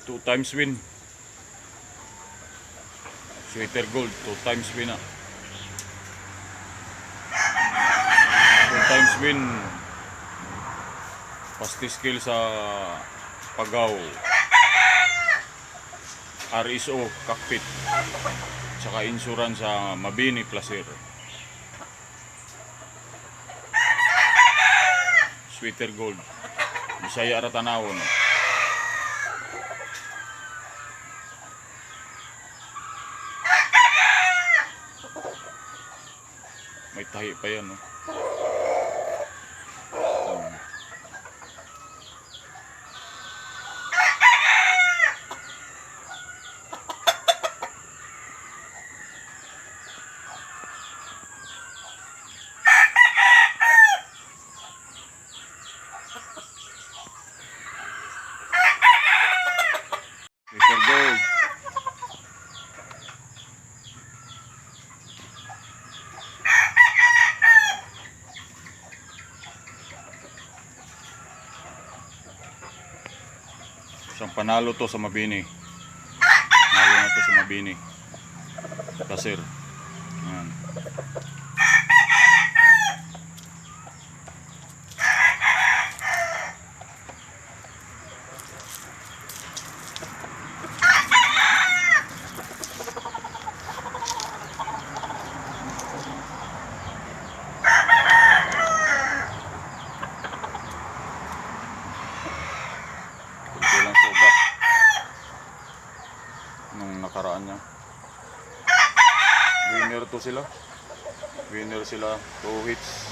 2 times win. Sweater Gold 2 times win na. 2 times win. Pasti skill sa Pagaw, RSO cockpit, tsaka insurance sa Mabini Placer. Sweater Gold Bisaya Aratanawon. May tahi pa yan, no? Sweater Gold. Isang panalo to sa Mabini. Panalo na to sa Mabini Placer. Ayan. Lang sugat nung nakaraan niya. Winner to sila. Winner sila, 2 hits.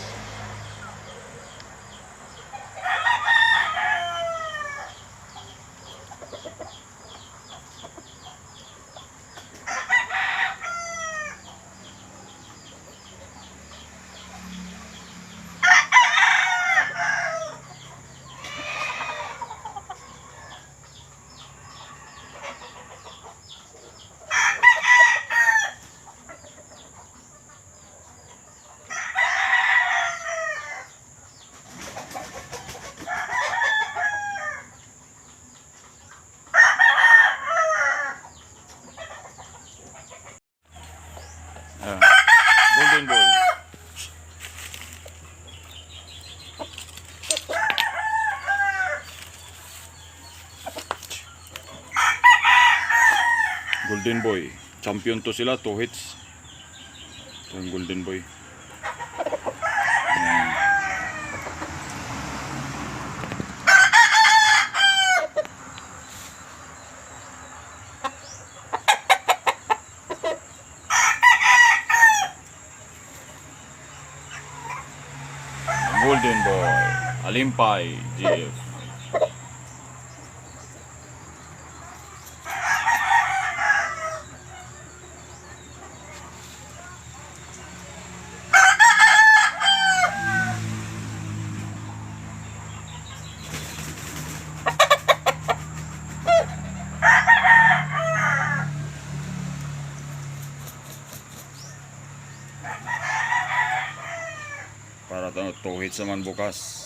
Golden Boy. Golden Boy. Champion to sila, 2 hits. Ito yung Golden Boy. Golden Boy, Alimpay, GF. Para 2 hits naman bukas.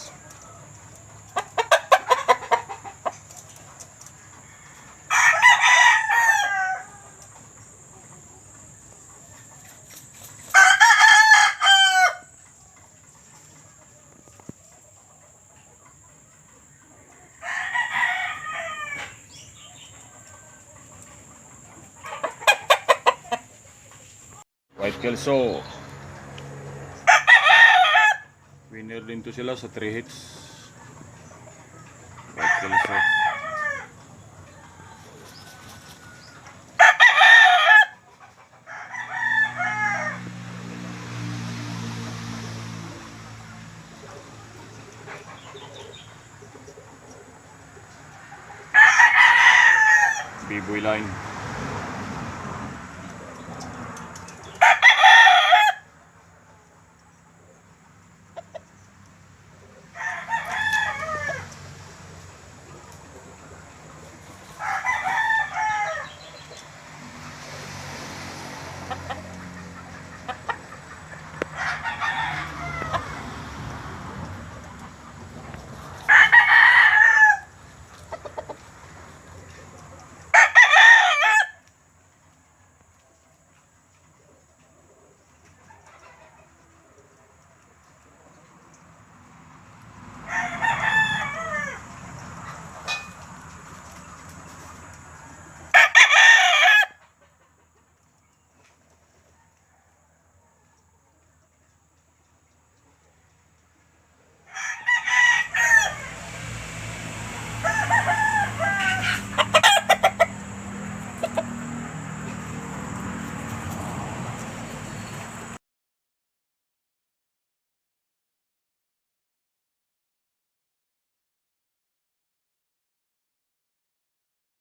White Kelso. Winner din to sila sa 3 hits. White Kelso. B-Boy line.